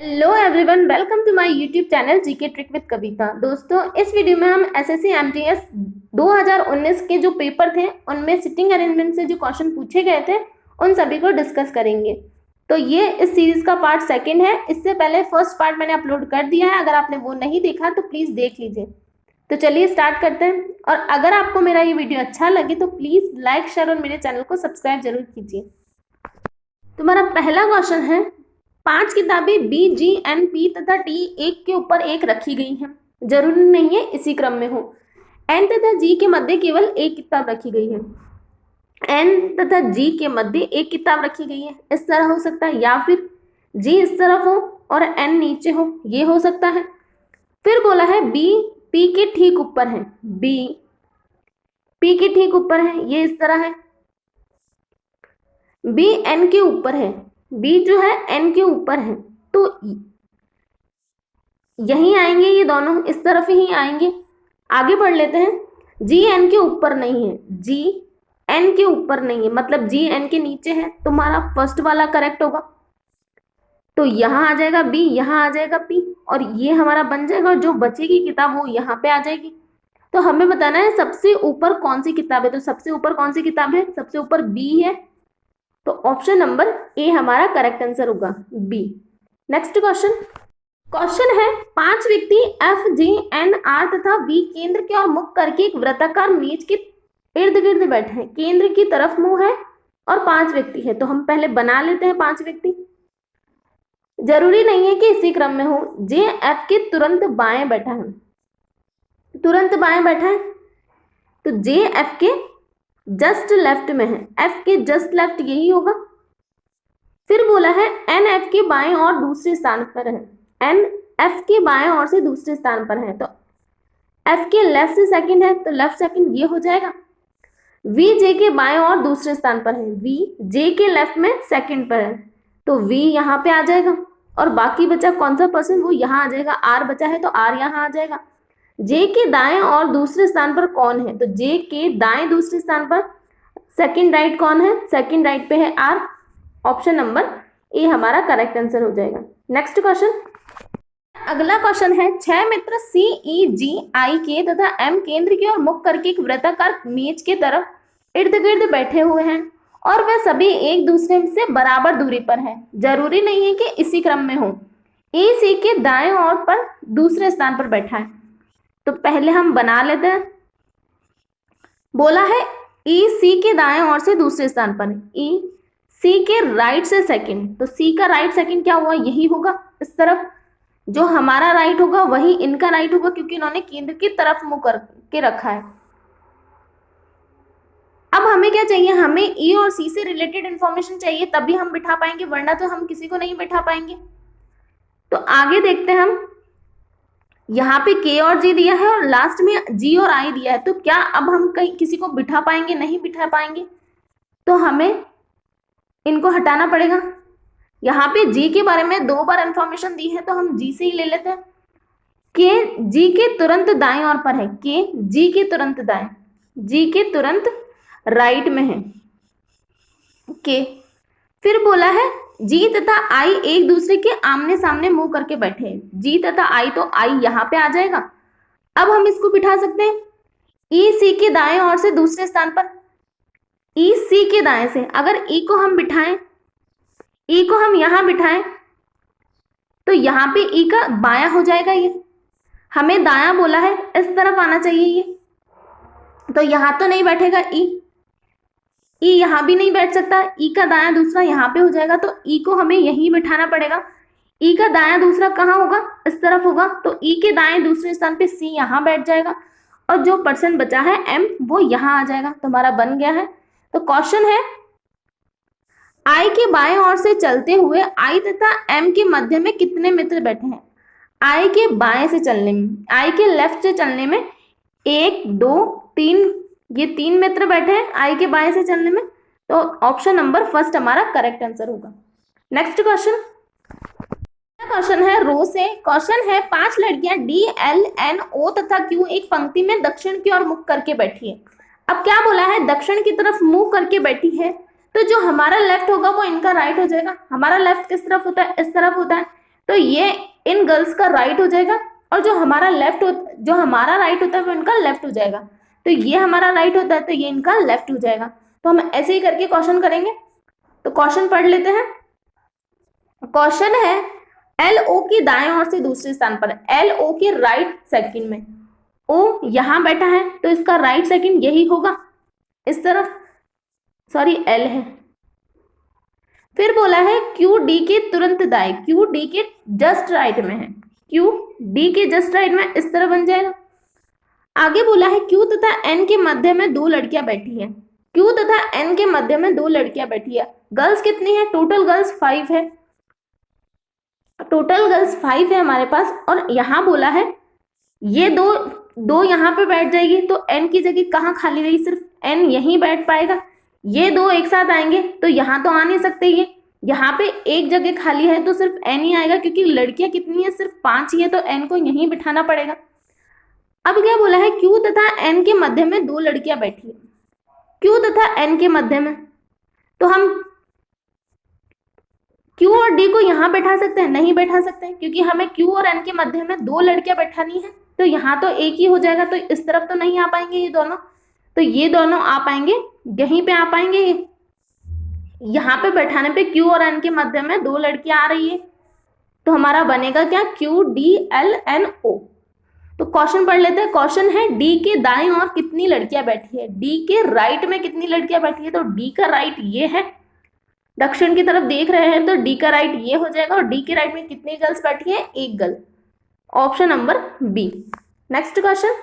Hello everyone, welcome to my YouTube channel GK trick with Kavita. दोस्तों, इस video में हम एसएससी एमटीएस 2019 के जो पेपर थे उनमें सिटिंग अरेंजमेंट से जो क्वेश्चन पूछे गए थे उन सभी को डिस्कस करेंगे। तो ये इस सीरीज का पार्ट सेकंड है। इससे पहले फर्स्ट पार्ट मैंने अपलोड कर दिया है, अगर आपने वो नहीं देखा तो प्लीज देख लीजिए। तो चलिए स्टार्ट करते हैं। और अगर आपको मेरा ये वीडियो अच्छा लगे तो प्लीज लाइक, शेयर और मेरे चैनल को सब्सक्राइब जरूर कीजिए। तुम्हारा पहला क्वेश्चन है, 5 किताबें बी, जी, एन, पी तथा टी एक के ऊपर एक रखी गई हैं। जरूरी नहीं है इसी क्रम में हो। एन तथा जी के मध्य केवल एक किताब रखी गई है। एन तथा जी के मध्य एक किताब रखी गई है, इस तरह हो सकता है, या फिर जी इस तरफ हो और एन नीचे हो, ये हो सकता है। फिर बोला है बी पी के ठीक ऊपर है। बी पी के ठीक ऊपर है, ये इस तरह है। बी एन के ऊपर है। बी जो है एन के ऊपर है, तो यहीं आएंगे, ये दोनों इस तरफ ही आएंगे। आगे बढ़ लेते हैं। जी एन के ऊपर नहीं है। जी एन के ऊपर नहीं है मतलब जी एन के नीचे है। तुम्हारा फर्स्ट वाला करेक्ट होगा। तो यहां आ जाएगा बी, यहां आ जाएगा पी, और ये हमारा बन जाएगा। और जो बचेगी किताब वो यहाँ पे आ जाएगी। तो हमें बताना है सबसे ऊपर कौन सी किताब है। तो सबसे ऊपर कौन सी किताब है? सबसे ऊपर बी है। तो ऑप्शन नंबर ए हमारा करेक्ट आंसर होगा, बी। नेक्स्ट क्वेश्चन है, 5 व्यक्ति एफ, जी, एन, आर तथा वी केंद्र की ओर मुख करके एक वृत्ताकार मेज के इर्द गिर्द बैठे हैं। केंद्र की तरफ मुंह है और 5 व्यक्ति है। तो हम पहले बना लेते हैं 5 व्यक्ति। जरूरी नहीं है कि इसी क्रम में हो। जे एफ के तुरंत बाएं बैठा है। तुरंत बाएं बैठा है, तो जे एफ के जस्ट लेफ्ट में है। एफ के जस्ट लेफ्ट यही होगा। फिर बोला है एन एफ के बाएं और दूसरे स्थान पर है। एन एफ के बाएं और से दूसरे स्थान पर है, तो एफ के लेफ्ट से सेकंड है, तो लेफ्ट सेकंड ये हो जाएगा। वी जे के बाएं और दूसरे स्थान पर है। वी जे के लेफ्ट में सेकंड पर है, तो वी यहाँ पे आ जाएगा। और बाकी बचा कौन सा पर्सन, वो यहाँ आ जाएगा। आर बचा है तो आर यहाँ आ जाएगा। जे के दाएं और दूसरे स्थान पर कौन है? तो जे के दाएं दूसरे स्थान पर सेकंड राइट कौन है? सेकंड राइट पे है आर। ऑप्शन नंबर ए हमारा करेक्ट आंसर हो जाएगा। नेक्स्ट क्वेश्चन, अगला क्वेश्चन है, 6 मित्र सी, ई, जी, आई, के तथा एम केंद्र की ओर मुख करके एक वृत्ताकार मेज के तरफ इर्द गिर्द बैठे हुए हैं और वे सभी एक दूसरे से बराबर दूरी पर है। जरूरी नहीं है कि इसी क्रम में हो। ए सी के दाएं ओर पर दूसरे स्थान पर बैठा है। तो पहले हम बना लेते हैं। बोला है ई सी के दाएं ओर से दूसरे स्थान पर है। ई सी के राइट से सेकंड, तो सी का राइट सेकंड क्या हुआ? यही होगा इस तरफ। जो हमारा राइट होगा वही इनका राइट होगा, क्योंकि इन्होंने केंद्र की तरफ मुंह करके रखा है। अब हमें क्या चाहिए? हमें ई और सी से रिलेटेड इंफॉर्मेशन चाहिए, तभी हम बिठा पाएंगे, वरना तो हम किसी को नहीं बिठा पाएंगे। तो आगे देखते हैं हम। यहाँ पे के और जी दिया है और लास्ट में जी और आई दिया है, तो क्या अब हम कहीं किसी को बिठा पाएंगे? नहीं बिठा पाएंगे। तो हमें इनको हटाना पड़ेगा। यहाँ पे जी के बारे में 2 बार इंफॉर्मेशन दी है, तो हम जी से ही ले लेते हैं। के जी के तुरंत दाएं ओर पर है। के जी के तुरंत दाएं, जी के तुरंत राइट में है के। फिर बोला है जी तथा आई एक दूसरे के आमने सामने मुंह करके बैठे हैं। जी तथा आई, तो आई यहाँ पे आ जाएगा। अब हम इसको बिठा सकते हैं ई सी के दाएं ओर से दूसरे स्थान पर। ई सी के दाएं से अगर ई को हम बिठाएं, ई को हम यहां बिठाएं, तो यहाँ पे ई का बायां हो जाएगा। ये हमें दायां बोला है, इस तरफ आना चाहिए ये। तो यहां तो नहीं बैठेगा ई यहां भी नहीं बैठ सकता। ई का दायां दूसरा यहाँ पे हो जाएगा, तो ई को हमें यहीं बिठाना पड़ेगा। ई का दायां दूसरा कहाँ होगा? इस तरफ होगा, तो ई के दाएं दूसरे स्थान पे सी यहाँ बैठ जाएगा और जो पर्सन बचा है एम, वो यहाँ आ जाएगा। तो हमारा बन गया है। तो क्वेश्चन है, आई के बाएं ओर से चलते हुए आई तथा एम के मध्य में कितने मित्र बैठे हैं? आई के बाएं से चलने में, आई के लेफ्ट से चलने में 1, 2, 3, ये 3 मित्र बैठे हैं आई के बाएं से चलने में। तो ऑप्शन नंबर फर्स्ट हमारा करेक्ट आंसर होगा। नेक्स्ट क्वेश्चन है रो से। क्वेश्चन है, 5 लड़कियां डी, एल, एन, ओ तथा क्यू एक पंक्ति में दक्षिण की ओर मुख करके बैठी है। अब क्या बोला है? दक्षिण की तरफ मुंह करके बैठी है, तो जो हमारा लेफ्ट होगा वो इनका राइट हो जाएगा। हमारा लेफ्ट किस तरफ होता है? इस तरफ होता है। तो ये इन गर्ल्स का राइट हो जाएगा, और जो हमारा राइट होता है वो इनका लेफ्ट हो जाएगा। तो ये हमारा राइट होता है तो ये इनका लेफ्ट हो जाएगा। तो हम ऐसे ही करके क्वेश्चन करेंगे। तो क्वेश्चन पढ़ लेते हैं। क्वेश्चन है एल ओ की दाएं ओर से दूसरे स्थान पर, एल ओ के राइट सेकंड में, ओ यहां बैठा है तो इसका राइट सेकंड यही होगा, इस तरफ, सॉरी एल है। फिर बोला है क्यू डी के तुरंत दाएं, क्यू डी के जस्ट राइट में है, क्यू डी के जस्ट राइट में इस तरह बन जाएगा। आगे बोला है क्यू तथा एन के मध्य में दो लड़कियां बैठी हैं, क्यू तथा एन के मध्य में दो लड़कियां बैठी है। गर्ल्स कितनी है? टोटल गर्ल्स 5 है, टोटल गर्ल्स 5 है हमारे पास। और यहां बोला है ये दो यहां पे बैठ जाएगी तो एन की जगह कहाँ खाली रही? सिर्फ एन यहीं बैठ पाएगा। ये दो एक साथ आएंगे तो यहाँ तो आ नहीं सकते, ये यहाँ पे एक जगह खाली है तो सिर्फ एन ही आएगा, क्योंकि लड़कियां कितनी है? सिर्फ 5 ही है, तो एन को यहीं बिठाना पड़ेगा। अब क्या बोला है? क्यू तथा एन के मध्य में दो लड़कियां बैठी है, क्यू तथा एन के मध्य में, तो हम क्यू और डी को यहां बैठा सकते हैं? नहीं बैठा सकते हैं, क्योंकि हमें क्यू और एन के मध्य में दो लड़कियां बैठानी है, तो यहाँ तो एक ही हो जाएगा, तो इस तरफ तो नहीं आ पाएंगे ये दोनों, तो ये दोनों आ पाएंगे यहीं पे आ पाएंगे। यहाँ पे बैठाने पे क्यू और एन के मध्य में दो लड़कियां आ रही है, तो हमारा बनेगा क्या? Q D L N O. तो क्वेश्चन पढ़ लेते हैं। क्वेश्चन है डी के दाएं ओर कितनी लड़कियां बैठी है? डी के राइट में कितनी लड़कियां बैठी है? तो डी का राइट ये है, दक्षिण की तरफ देख रहे हैं तो डी का राइट ये हो जाएगा, और डी के राइट में कितनी गर्ल्स बैठी है? एक girl, option number B. Next question,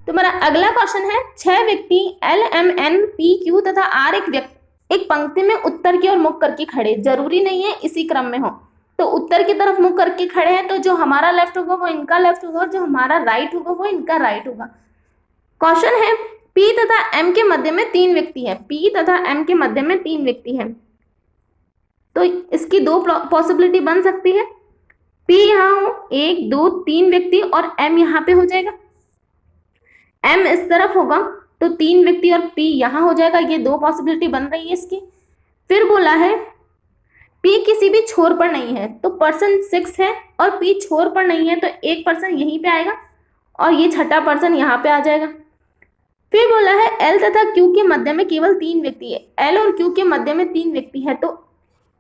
तुम्हारा अगला क्वेश्चन है 6 व्यक्ति L M N P Q तथा आर एक पंक्ति में उत्तर की ओर मुख करके खड़े, जरूरी नहीं है इसी क्रम में हो, तो उत्तर की तरफ मुख करके खड़े हैं तो जो हमारा लेफ्ट होगा वो इनका लेफ्ट होगा, और जो हमारा राइट होगा वो इनका राइट होगा। क्वेश्चन है पी तथा एम के मध्य में 3 व्यक्ति है, पी तथा एम के मध्य में 3 व्यक्ति हैं, तो इसकी दो पॉसिबिलिटी बन सकती है। पी यहाँ हो 1 2 3 व्यक्ति और एम यहाँ पे हो जाएगा, एम इस तरफ होगा तो 3 व्यक्ति और पी यहाँ हो जाएगा, ये दो पॉसिबिलिटी बन रही है इसकी। फिर बोला है पी किसी भी छोर पर नहीं है, तो पर्सन 6 है और पी छोर पर नहीं है, तो एक पर्सन यहीं पे आएगा और ये छठा पर्सन यहाँ पे आ जाएगा। फिर बोला है एल तथा क्यू के मध्य में केवल 3 व्यक्ति है, एल और क्यू के मध्य में 3 व्यक्ति है, तो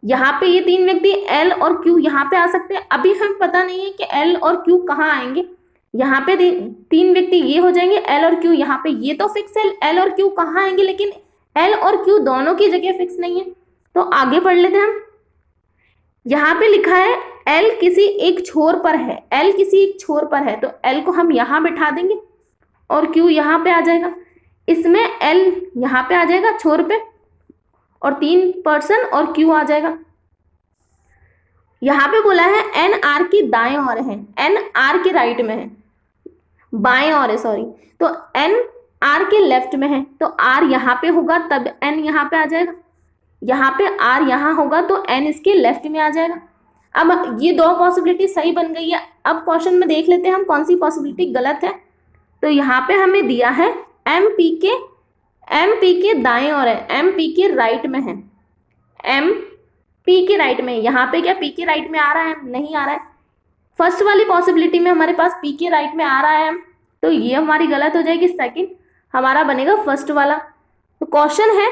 यहाँ पे ये 3 व्यक्ति एल और क्यू यहाँ पे आ सकते हैं। अभी हमें पता नहीं है कि एल और क्यू कहाँ आएंगे, यहाँ पे 3 व्यक्ति ये हो जाएंगे, एल और क्यू यहाँ पे, ये तो फिक्स है एल और क्यू कहाँ आएंगे, लेकिन एल और क्यू दोनों की जगह फिक्स नहीं है। तो आगे पढ़ लेते हैं हम। यहाँ पे लिखा है एल किसी एक छोर पर है, एल किसी एक छोर पर है, तो एल को हम यहाँ बिठा देंगे और क्यू यहाँ पे आ जाएगा, इसमें एल यहाँ पे आ जाएगा छोर पे और 3 पर्सन और क्यू आ जाएगा। यहाँ पे बोला है एन आर के दाएं ओर है, एन आर के राइट में है, बाएं ओर है सॉरी, तो एन आर के लेफ्ट में है, तो आर यहाँ पे होगा तब एन यहाँ पे आ जाएगा, यहाँ पे आर यहाँ होगा तो एन इसके लेफ्ट में आ जाएगा। अब ये दो पॉसिबिलिटी सही बन गई है। अब क्वेश्चन में देख लेते हैं हम कौन सी पॉसिबिलिटी गलत है। तो यहाँ पे हमें दिया है एम पी के दाएं ओर है, एम पी के राइट में है, एम पी के राइट में, यहाँ पे क्या पी के राइट में आ रहा है? नहीं आ रहा है। फर्स्ट वाली पॉसिबिलिटी में हमारे पास पी के राइट में आ रहा है, तो ये हमारी गलत हो जाएगी, सेकंड हमारा बनेगा फर्स्ट वाला। तो क्वेश्चन है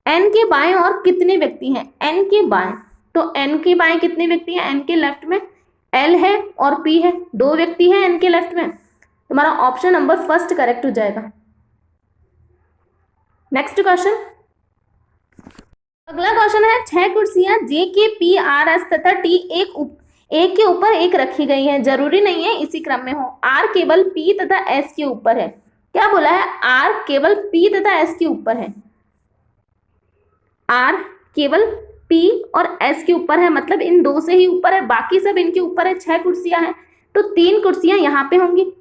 एन के बाएं और कितने व्यक्ति हैं? एन के बाएं, तो एन के बाएं कितने व्यक्ति हैं? एन के लेफ्ट में एल है और पी है, 2 व्यक्ति हैं एन के लेफ्ट में, तुम्हारा ऑप्शन नंबर फर्स्ट करेक्ट हो जाएगा। नेक्स्ट क्वेश्चन, अगला क्वेश्चन है 6 कुर्सियां जे के पी आर एस तथा टी एक के ऊपर एक रखी गई है, जरूरी नहीं है इसी क्रम में हो, आर केवल पी तथा एस के ऊपर है। क्या बोला है? आर केवल पी तथा एस के ऊपर है, आर केवल पी और एस के ऊपर है, मतलब इन 2 से ही ऊपर है, बाकी सब इनके ऊपर है। 6 कुर्सियां हैं तो 3 कुर्सियां यहाँ पे होंगी।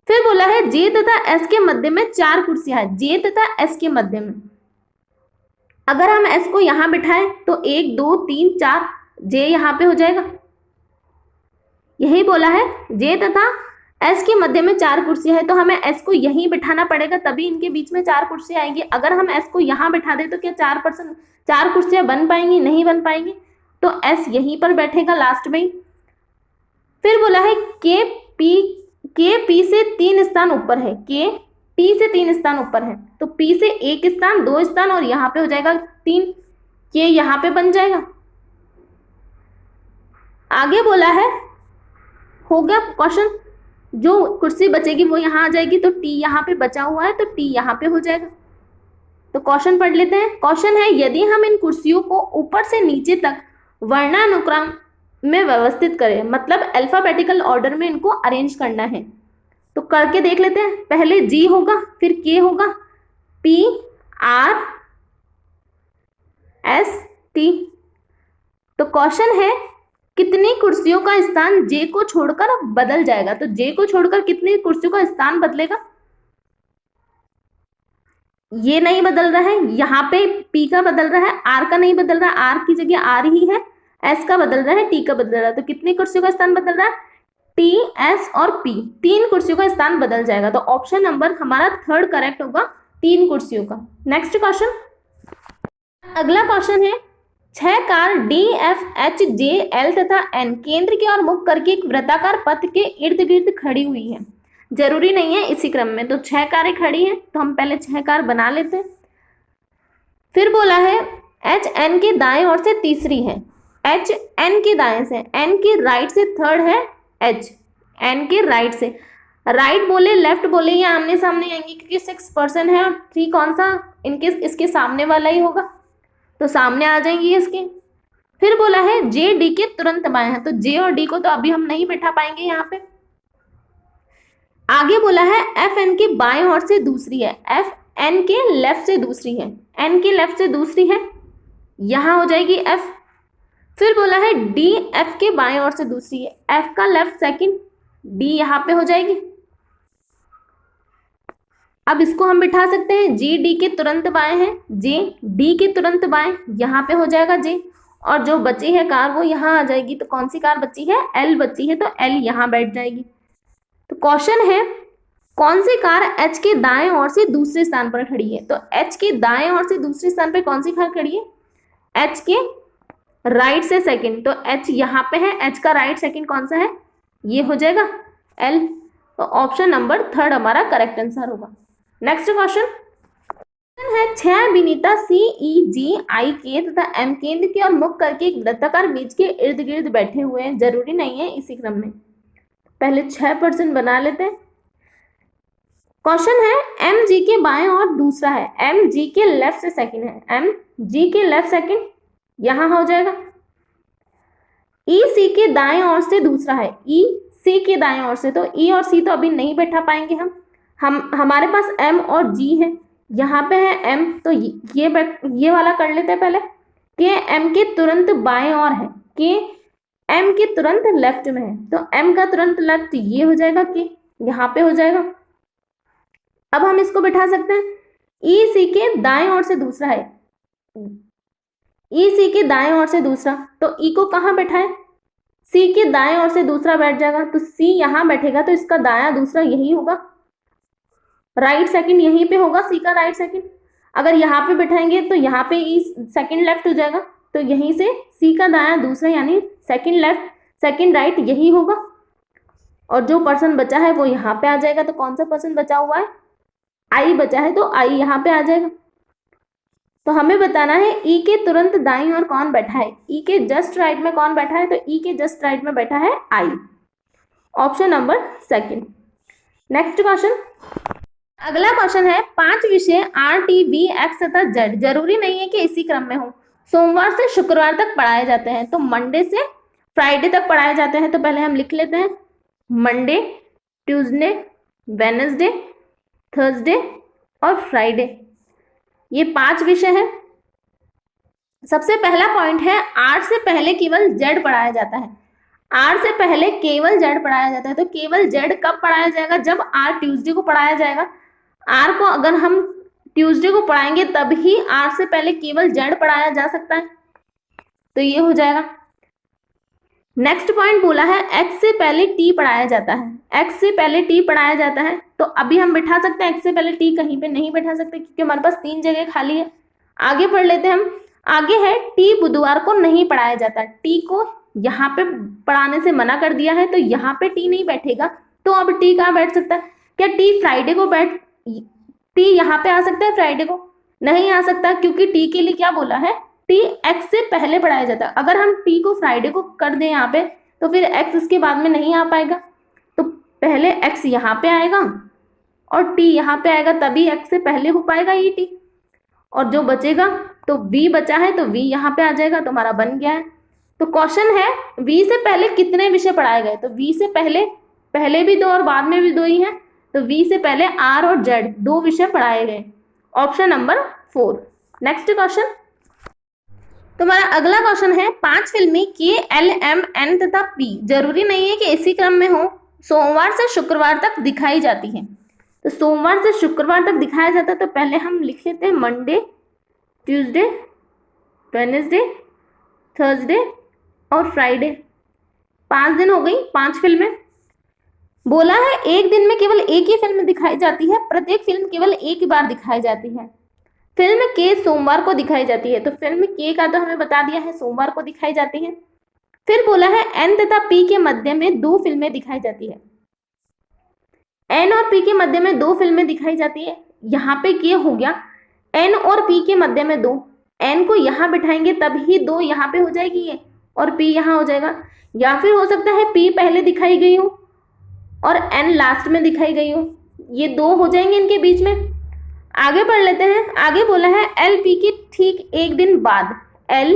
फिर बोला है जे तथा एस के मध्य में 4 कुर्सियां हैं, जे तथा एस के मध्य में, अगर हम एस को यहाँ बिठाएं तो 1 2 3 4 जे यहाँ पे हो जाएगा। यही बोला है जे तथा एस के मध्य में 4 कुर्सियां है, तो हमें एस को यहीं बिठाना पड़ेगा तभी इनके बीच में 4 कुर्सियां आएंगी। अगर हम एस को यहाँ बिठा दे तो क्या 4 कुर्सियां बन पाएंगी? नहीं बन पाएंगी। तो एस यहीं पर बैठेगा लास्ट में ही। फिर बोला है के पी से 3 स्थान ऊपर है, के पी से 3 स्थान ऊपर है, तो पी से 1 स्थान, 2 स्थान और यहाँ पे हो जाएगा 3, ये यहाँ पे बन जाएगा। आगे बोला है, हो गया क्वेश्चन, जो कुर्सी बचेगी वो यहाँ आ जाएगी, तो टी यहाँ पे बचा हुआ है तो टी यहाँ पे हो जाएगा। तो क्वेश्चन पढ़ लेते हैं। क्वेश्चन है, यदि हम इन कुर्सियों को ऊपर से नीचे तक वर्णानुक्रम में व्यवस्थित करें, मतलब अल्फाबेटिकल ऑर्डर में इनको अरेंज करना है, तो करके देख लेते हैं। पहले जी होगा, फिर के होगा, पी आर एस टी। तो क्वेश्चन है, कितनी कुर्सियों का स्थान जे को छोड़कर बदल जाएगा, तो जे को छोड़कर कितनी कुर्सियों का स्थान बदलेगा, ये नहीं बदल रहा है, यहाँ पे पी का बदल रहा है, आर का नहीं बदल रहा, आर की जगह आर ही है, एस का बदल रहा है, टी का बदल रहा है, तो कितनी कुर्सियों का स्थान बदल रहा है, टी एस और पी, 3 कुर्सियों का स्थान बदल जाएगा। तो ऑप्शन नंबर हमारा 3rd करेक्ट होगा, 3 कुर्सियों का। नेक्स्ट क्वेश्चन, अगला क्वेश्चन है, 6 car D F H J L तथा एन केंद्र की ओर मुख करके एक वृत्ताकार पथ के इर्द गिर्द खड़ी हुई है, जरूरी नहीं है इसी क्रम में, तो 6 कारें खड़ी हैं, तो हम पहले 6 कार बना लेते हैं। फिर बोला है, एच एन के दाएं ओर से तीसरी है, एच एन के दाएं से, एन के राइट से 3rd है, एच एन के राइट से, राइट बोले लेफ्ट बोले ये आमने सामने आएंगे, क्योंकि 6 पर्सन है और 3 कौन सा इनके इसके सामने वाला ही होगा, तो सामने आ जाएंगी इसके। फिर बोला है, जे डी के तुरंत बाएं है, तो जे और डी को तो अभी हम नहीं बैठा पाएंगे यहाँ पे। आगे बोला है, एफ एन के बाएं ओर से दूसरी है, एफ एन के लेफ्ट से दूसरी है, एन के लेफ्ट से दूसरी है, यहां हो जाएगी एफ। फिर बोला है, डी एफ के बाएं ओर से दूसरी है, एफ का लेफ्ट सेकंड, डी यहां पे हो जाएगी। अब इसको हम बिठा सकते हैं, जी डी के तुरंत बाएं है, जे डी के तुरंत बाएं, यहाँ पे हो जाएगा जे, और जो बची है कार वो यहाँ आ जाएगी, तो कौन सी कार बची है, एल बची है, तो एल यहाँ बैठ जाएगी। तो क्वेश्चन है, कौन सी कार एच के दाएं ओर से दूसरे स्थान पर खड़ी है, तो एच के दाएं ओर से दूसरे स्थान पर कौन सी कार खड़ी है, एच के राइट से सेकंड, तो एच यहाँ पे है, एच का राइट सेकंड कौन सा है, ये हो जाएगा एल। तो ऑप्शन नंबर 3rd हमारा करेक्ट आंसर होगा। नेक्स्ट क्वेश्चन है, 6 विनीता सी ई जी आई के तथा एम केंद्र की ओर मुख करके एक वृत्ताकार बीज के इर्द गिर्द बैठे हुए हैं, जरूरी नहीं है इसी क्रम में, पहले 6% बना लेते हैं। क्वेश्चन है, एम जी के बाएं और दूसरा है, एम जी के लेफ्ट से सेकंड है, एम जी के लेफ्ट सेकंड यहां हो जाएगा। ई सी के दाएं ओर से दूसरा है, ई सी के दाएं ओर से, तो ई और सी तो अभी नहीं बैठा पाएंगे हम हमारे पास एम और जी है, यहाँ पे है एम, तो ये वाला कर लेते हैं पहले। के एम के तुरंत बाएं ओर है, के एम के तुरंत लेफ्ट में है, तो एम का तुरंत लेफ्ट ये हो जाएगा, के यहाँ पे हो जाएगा। अब हम इसको बिठा सकते हैं, ई सी के दाएं ओर से दूसरा है, ई सी के दाएं ओर से दूसरा, तो ई को कहाँ बैठाए, सी के दाएं ओर से दूसरा बैठ जाएगा, तो सी यहाँ बैठेगा, तो इसका दायां दूसरा यही होगा, राइट सेकंड यहीं पे होगा, सी का राइट सेकंड। अगर यहाँ पे बैठाएंगे तो यहाँ पे ई सेकंड लेफ्ट हो जाएगा, तो यहीं से सी का दायां दूसरा यानी सेकंड लेफ्ट सेकंड राइट यही होगा, और जो पर्सन बचा है वो यहाँ पे आ जाएगा। तो कौन सा पर्सन बचा हुआ है, आई बचा है, तो आई यहाँ पे आ जाएगा। तो हमें बताना है ई के तुरंत दाईं ओर कौन बैठा है, ई के जस्ट राइट में कौन बैठा है, तो ई के जस्ट राइट में बैठा है आई, ऑप्शन नंबर 2। नेक्स्ट क्वेश्चन, अगला क्वेश्चन है, 5 विषय आर टी बी एक्स तथा जेड, जरूरी नहीं है कि इसी क्रम में हो, सोमवार से शुक्रवार तक पढ़ाए जाते हैं, तो मंडे से फ्राइडे तक पढ़ाए जाते हैं। तो पहले हम लिख लेते हैं, मंडे, ट्यूसडे, वेडनेसडे, थर्सडे और फ्राइडे, ये 5 विषय है। सबसे पहला पॉइंट है, आर से पहले केवल जेड पढ़ाया जाता है, आर से पहले केवल जेड पढ़ाया जाता है। तो केवल जेड कब पढ़ाया जाएगा, जब आर ट्यूसडे को पढ़ाया जाएगा। आर को अगर हम ट्यूसडे को पढ़ाएंगे तब ही आर से पहले केवल जेड पढ़ाया जा सकता है, तो ये हो जाएगा। नेक्स्ट पॉइंट बोला है, एक्स से पहले टी पढ़ाया जाता है, एक्स से पहले टी पढ़ाया जाता है, तो अभी हम बिठा सकते हैं एक्स से पहले टी, कहीं पे नहीं बैठा सकते क्योंकि हमारे पास 3 जगह खाली है। आगे पढ़ लेते हैं हम, आगे है टी बुधवार को नहीं पढ़ाया जाता, टी को यहाँ पे पढ़ाने से मना कर दिया है तो यहाँ पे टी नहीं बैठेगा। तो अब टी कहाँ बैठ सकता है? क्या टी फ्राइडे को टी यहाँ पे आ सकता है फ्राइडे को? नहीं आ सकता, क्योंकि टी के लिए क्या बोला है, टी एक्स से पहले पढ़ाया जाता है। अगर हम टी को फ्राइडे को कर दें यहाँ पे तो फिर एक्स इसके बाद में नहीं आ पाएगा, तो पहले एक्स यहाँ पे आएगा और टी यहाँ पे आएगा, तभी एक्स से पहले हो पाएगा ये टी। और जो बचेगा तो v बचा है तो v यहाँ पे आ जाएगा, तो हमारा बन गया है। तो क्वेश्चन है v से पहले कितने विषय पढ़ाए गए? तो v से पहले भी 2 और बाद में भी 2 ही है, तो v से पहले r और z 2 विषय पढ़ाए गए। Option number 4। नेक्स्ट क्वेश्चन, तुम्हारा अगला क्वेश्चन है 5 फिल्में के, एल, एम, एन तथा पी जरूरी नहीं है कि इसी क्रम में हो, सोमवार से शुक्रवार तक दिखाई जाती है। तो सोमवार से शुक्रवार तक दिखाया जाता है, तो पहले हम लिख लेते हैं मंडे, ट्यूसडे, वेडनेसडे, थर्सडे और फ्राइडे। 5 दिन हो गई, 5 फिल्में। बोला है एक दिन में केवल एक ही फिल्म दिखाई जाती है, प्रत्येक फिल्म केवल एक ही बार दिखाई जाती है। फिल्म के सोमवार को दिखाई जाती है, तो फिल्म के का तो हमें बता दिया है सोमवार को दिखाई जाती है। फिर बोला है एन तथा पी के मध्य में 2 फिल्में दिखाई जाती है, एन और पी के मध्य में 2 फिल्में दिखाई जाती है। यहाँ पे के हो गया, एन और पी के मध्य में 2, एन को यहाँ बिठाएंगे तभी 2 यहाँ पे हो जाएगी ये, और पी यहाँ हो जाएगा। या फिर हो सकता है पी पहले दिखाई गई हो और एन लास्ट में दिखाई गई हो, ये 2 हो जाएंगे इनके बीच में। आगे पढ़ लेते हैं। आगे बोला है एल पी के ठीक एक दिन बाद, एल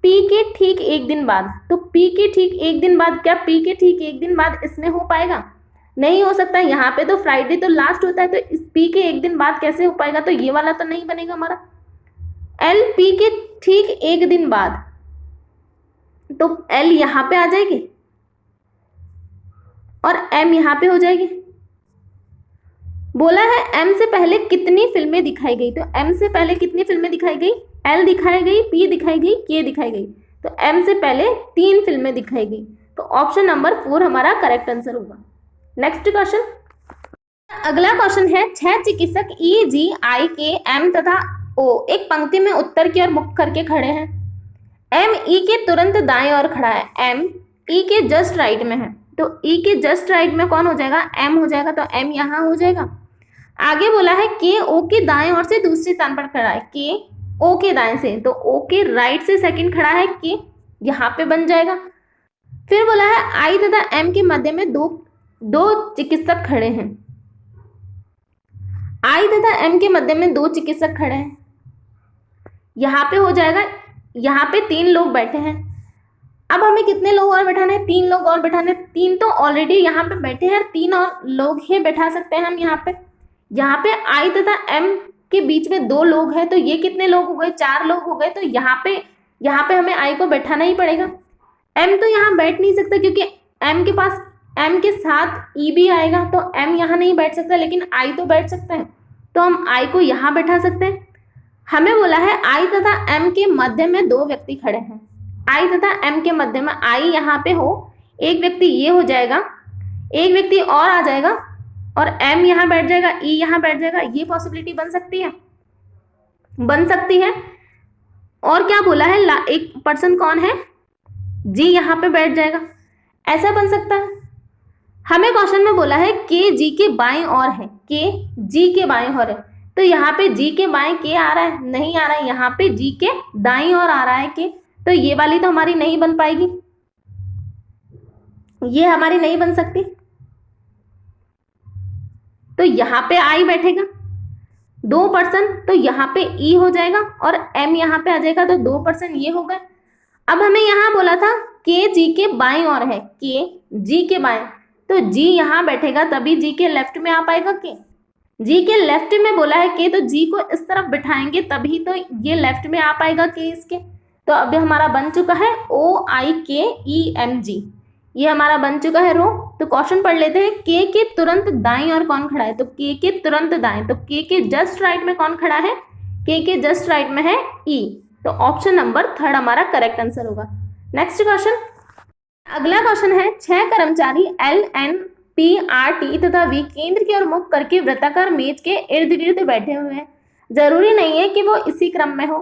पी के ठीक एक दिन बाद, तो पी के ठीक एक दिन बाद, क्या पी के ठीक एक दिन बाद इसमें हो पाएगा? नहीं हो सकता। यहाँ पे तो फ्राइडे तो लास्ट होता है, तो इस पी के एक दिन बाद कैसे हो पाएगा? तो ये वाला तो नहीं बनेगा हमारा। एल पी के ठीक एक दिन बाद, तो एल यहाँ पे आ जाएगी और एम यहाँ पे हो जाएगी। बोला है एम से पहले कितनी फिल्में दिखाई गई, तो एम से पहले कितनी फिल्में दिखाई गई? एल दिखाई गई, पी दिखाई गई, के दिखाई गई, तो एम से पहले 3 फिल्में दिखाई गई। तो ऑप्शन नंबर 4 हमारा करेक्ट आंसर होगा। नेक्स्ट क्वेश्चन, अगला क्वेश्चन है 6 चिकित्सक ई, जी, आई, के, एम तथा ओ एक पंक्ति में उत्तर की ओर मुख करके खड़े हैं। एम ई के तुरंत दाएं ओर खड़ा है, एम ई के जस्ट राइट में है, तो ई के जस्ट राइट में कौन हो जाएगा? एम हो जाएगा, तो एम यहाँ हो जाएगा। आगे बोला है के ओ के दाएं ओर से दूसरे स्थान पर खड़ा है, के ओ के दाएं से, तो ओ के राइट से सेकंड खड़ा है, के यहाँ पे बन जाएगा। फिर बोला है आई तथा एम के मध्य में दो चिकित्सक खड़े हैं, आई तथा एम के मध्य में 2 चिकित्सक खड़े हैं, यहाँ पे हो जाएगा। यहाँ पे 3 लोग बैठे हैं। अब हमें कितने लोग और बैठाने हैं? 3 लोग और बैठाने। 3 तो ऑलरेडी यहाँ पे बैठे हैं, 3 और लोग ही बैठा सकते हैं हम यहाँ पे। यहाँ पे आई तथा एम के बीच में 2 लोग हैं, तो ये कितने लोग हो गए? 4 लोग हो गए। तो यहाँ पे हमें आई को बैठाना ही पड़ेगा। एम तो यहाँ बैठ नहीं सकता, क्योंकि एम के पास एम के साथ ई भी आएगा, तो एम यहाँ नहीं बैठ सकता, लेकिन आई तो बैठ सकता है, तो हम आई को यहाँ बैठा सकते हैं। हमें बोला है आई तथा एम के मध्य में 2 व्यक्ति खड़े हैं, आई तथा एम के मध्य में आई यहाँ पे हो, एक व्यक्ति ये हो जाएगा, एक व्यक्ति और आ जाएगा और एम यहाँ बैठ जाएगा, ई यहाँ बैठ जाएगा। ये पॉसिबिलिटी बन सकती है, बन सकती है। और क्या बोला है, एक पर्सन कौन है? जी यहाँ पे बैठ जाएगा, ऐसा बन सकता है। हमें क्वेश्चन में बोला है के जी के बाएं ओर है, के जी के बाएं ओर है, तो यहाँ पे जी के बाएं के आ रहा है? नहीं आ रहा है। यहाँ पे जी के दाईं ओर आ रहा है के, तो ये वाली तो हमारी नहीं बन पाएगी, ये हमारी नहीं बन सकती। तो यहाँ पे आई बैठेगा, 2 पर्सन, तो यहाँ पे ई हो जाएगा और एम यहाँ पे आ जाएगा, तो 2 पर्सन ये हो गए। अब हमें यहाँ बोला था के जी के बाएं ओर है, के जी के बाएं, तो जी यहाँ बैठेगा तभी जी के लेफ्ट में आ पाएगा के। जी के लेफ्ट में बोला है के, तो जी को इस तरफ बिठाएंगे तभी तो ये लेफ्ट में आ पाएगा के इसके। तो अब हमारा बन चुका है ओ आई के ई एम जी, ये हमारा बन चुका है रो। तो क्वेश्चन पढ़ लेते हैं, के तुरंत दाईं ओर कौन खड़ा है? तो के तुरंत दाएं, तो के जस्ट राइट में कौन खड़ा है? के जस्ट राइट में है ई, तो ऑप्शन नंबर 3 हमारा करेक्ट आंसर होगा। नेक्स्ट क्वेश्चन, अगला क्वेश्चन है 6 कर्मचारी L, N, P, R, T तथा वी केंद्र की ओर मुख करके वृत्ताकार मेज के इर्द गिर्द बैठे हुए हैं। जरूरी नहीं है कि वो इसी क्रम में हो।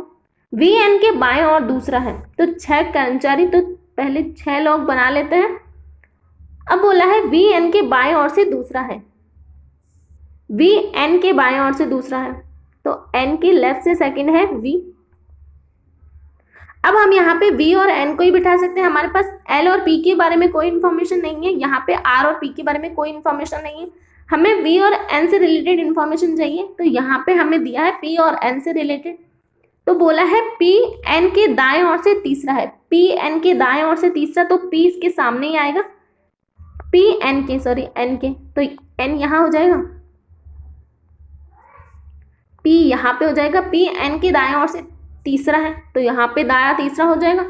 वी एन के बाएं और दूसरा है, तो 6 कर्मचारी, तो पहले 6 लोग बना लेते हैं। अब बोला है वी एन के बाएं और से दूसरा है, वी एन के बाएं और से दूसरा है, तो एन के लेफ्ट से सेकंड है वी। अब हम यहाँ पे वी और एन को ही बिठा सकते हैं, हमारे पास एल और पी के बारे में कोई इन्फॉर्मेशन नहीं है, यहाँ पे आर और पी के बारे में कोई इन्फॉर्मेशन नहीं है, हमें वी और एन से रिलेटेड इन्फॉर्मेशन चाहिए, तो यहाँ पे हमें दिया है पी और एन से रिलेटेड, तो बोला है पी एन के दाएं ओर से तीसरा है, पी एन के दाएं ओर से तीसरा, तो पी इसके सामने ही आएगा, पी एन के, सॉरी एन के, तो एन यहाँ हो जाएगा, पी यहाँ पे हो जाएगा, पी एन के दाएं ओर से तीसरा है, तो यहाँ पे दाया तीसरा हो जाएगा।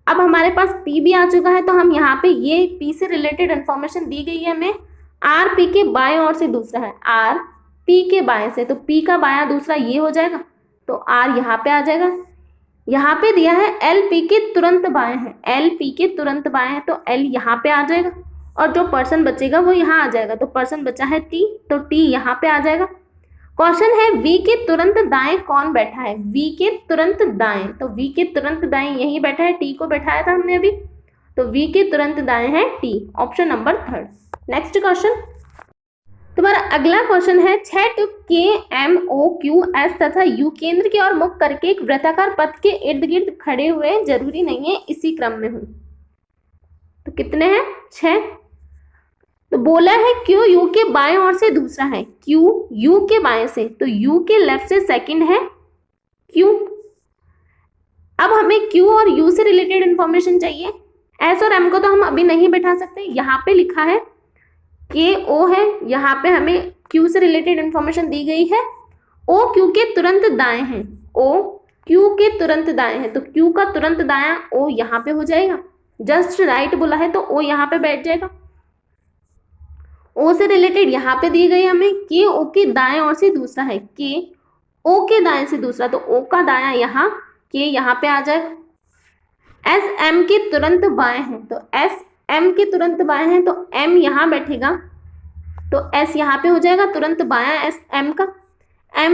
अब हमारे पास पी भी आ चुका है, तो हम यहाँ पे ये पी से रिलेटेड इन्फॉर्मेशन दी गई है हमें, आर पी के बाएं ओर से दूसरा है, आर पी के बाएं से, तो पी का बायां दूसरा ये हो जाएगा, तो आर यहाँ पे आ जाएगा। यहाँ पे दिया है एल पी के तुरंत बाएं है, एल पी के तुरंत बाएं है, तो एल यहाँ पे आ जाएगा, और जो पर्सन बचेगा वो यहाँ आ जाएगा, तो पर्सन बचा है टी, तो टी यहाँ पे आ जाएगा। क्वेश्चन है वी के तुरंत दाएं कौन बैठा है, वी के तुरंत दाएं, तो वी के तुरंत दाएं यही बैठा है, टी को बैठाया था हमने अभी, तो वी के तुरंत दाएं है T, option number 3। Next question, तुम्हारा अगला क्वेश्चन है 6 टू के एम ओ क्यू एस तथा यू केंद्र की ओर मुख करके एक वृत्ताकार पथ के इर्द गिर्द खड़े हुए, जरूरी नहीं है इसी क्रम में हो, तो कितने हैं 6, तो बोला है क्यू यू के बाएं ओर से दूसरा है, क्यू यू के बाएं से, तो यू के लेफ्ट से सेकंड है क्यू। अब हमें क्यू और यू से रिलेटेड इंफॉर्मेशन चाहिए, एस और एम को तो हम अभी नहीं बैठा सकते, यहाँ पे लिखा है के ओ है, यहाँ पे हमें क्यू से रिलेटेड इंफॉर्मेशन दी गई है, ओ क्यू के तुरंत दाएं हैं, ओ क्यू के तुरंत दाएं हैं, तो क्यू का तुरंत दायां ओ यहाँ पे हो जाएगा, जस्ट राइट बोला है तो ओ यहाँ पे बैठ जाएगा। ओ से रिलेटेड यहाँ पे दी गई हमें के ओ के दाएं ओर से दूसरा है, के ओ के दाएं से दूसरा, तो ओ का दायां यहाँ, के यहाँ पे आ जाएगा। एस एम के तुरंत बाएं हैं, तो एस एम के तुरंत बाएं हैं, तो एम यहाँ बैठेगा, तो एस यहाँ पे हो जाएगा तुरंत बायां एस एम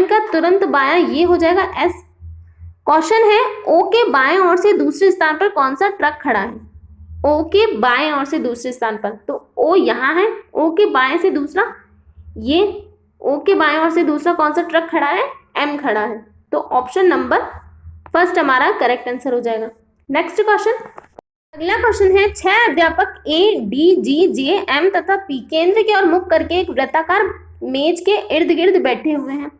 का तुरंत बायां ये हो जाएगा एस। क्वेश्चन है ओ के बाएं ओर से दूसरे स्थान पर कौन सा ट्रक खड़ा है, ओ के बाएं ओर से दूसरे स्थान पर, तो ओ यहाँ है, ओ के बाएं से दूसरा, ये ओ के बाएं ओर से दूसरा कौन सा ट्रक खड़ा है, एम खड़ा है, तो ऑप्शन नंबर फर्स्ट हमारा करेक्ट आंसर हो जाएगा। नेक्स्ट क्वेश्चन, अगला क्वेश्चन है 6 अध्यापक A D G J M तथा पी केंद्र की ओर मुख करके एक वृत्ताकार मेज के इर्द गिर्द बैठे हुए हैं।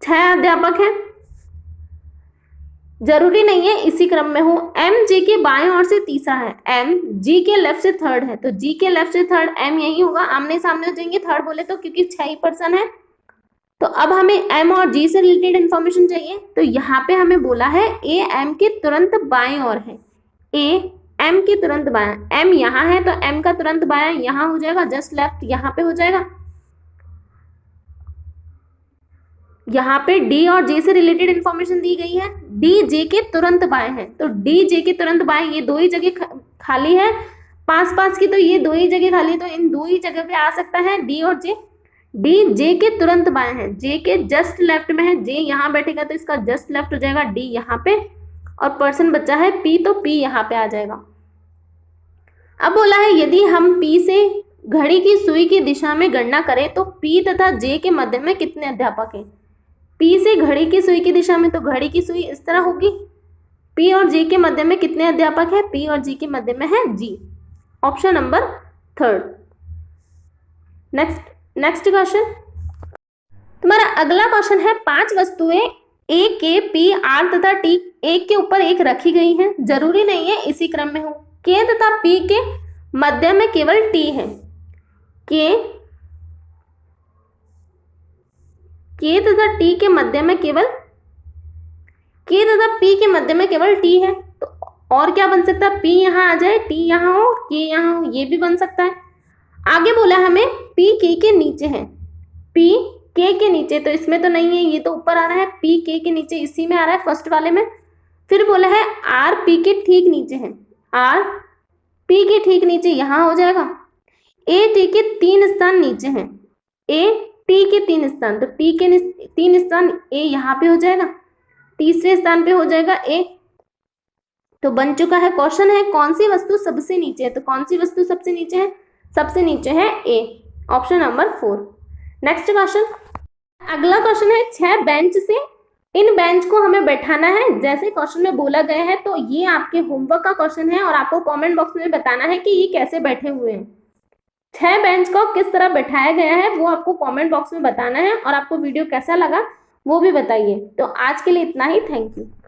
6 अध्यापक हैं, जरूरी नहीं है इसी क्रम में हो, एम जी के बाएं ओर से तीसरा है, एम जी के लेफ्ट से थर्ड है, तो जी के लेफ्ट से थर्ड एम यही होगा, आमने सामने हो जाएंगे थर्ड बोले तो, क्योंकि 6 ही पर्सन है। तो अब हमें एम और जी से रिलेटेड इंफॉर्मेशन चाहिए, तो यहाँ पे हमें बोला है ए एम के तुरंत बाएं ओर है, ए एम के तुरंत बायां, एम यहाँ है तो एम का तुरंत बायां यहाँ हो जाएगा, जस्ट लेफ्ट यहाँ पे हो जाएगा। यहाँ पे डी और जे से रिलेटेड इंफॉर्मेशन दी गई है, डी जे के तुरंत बाएं हैं, तो डी जे के तुरंत बाएं, ये 2 ही जगह खाली है पास पास की, तो ये 2 ही जगह खाली है, तो इन 2 ही जगह पे आ सकता है डी और जे। डी जे के तुरंत बाएं है, जे के जस्ट लेफ्ट में है, जे यहाँ बैठेगा तो इसका जस्ट लेफ्ट हो जाएगा, डी यहाँ पे, और पर्सन बचा है पी, तो पी यहाँ पे आ जाएगा। अब बोला है यदि हम पी से घड़ी की सुई की दिशा में गणना करें तो पी तथा जे के मध्य में कितने अध्यापक हैं। पी से घड़ी की सुई की दिशा में, तो घड़ी की सुई इस तरह होगी, पी और जे के मध्य में कितने अध्यापक है, पी और जी के मध्य में है जी, ऑप्शन नंबर 3। नेक्स्ट क्वेश्चन, तुम्हारा अगला क्वेश्चन है 5 वस्तुएं ए के पी आर तथा टी एक के ऊपर एक रखी गई हैं, जरूरी नहीं है इसी क्रम में हो, के तथा पी के मध्य में केवल टी है, के तथा टी के मध्य में केवल, के तथा पी के मध्य में केवल टी है, तो और क्या बन सकता है, पी यहाँ आ जाए, टी यहाँ हो, के यहाँ हो, ये भी बन सकता है। आगे बोला हमें पी के नीचे है, पी के नीचे, तो इसमें तो नहीं है, ये तो ऊपर आ रहा है, पी के नीचे इसी में आ रहा है फर्स्ट वाले में। फिर बोला है आर पी के ठीक नीचे है, आर पी के ठीक नीचे यहाँ हो जाएगा। ए टी के 3 स्थान नीचे हैं, ए टी के 3 स्थान, तो टी के 3 स्थान ए यहाँ पे हो जाएगा। तीसरे स्थान पे हो जाएगा ए। तो बन चुका है। क्वेश्चन है कौन सी वस्तु सबसे नीचे है, तो कौन सी वस्तु सबसे नीचे है, सबसे नीचे है ए, ऑप्शन नंबर 4। नेक्स्ट क्वेश्चन, अगला क्वेश्चन है 6 बेंच से इन बेंच को हमें बैठाना है जैसे क्वेश्चन में बोला गया है। तो ये आपके होमवर्क का क्वेश्चन है और आपको कमेंट बॉक्स में बताना है कि ये कैसे बैठे हुए हैं। 6 बेंच को किस तरह बैठाया गया है वो आपको कमेंट बॉक्स में बताना है और आपको वीडियो कैसा लगा वो भी बताइए। तो आज के लिए इतना ही, थैंक यू।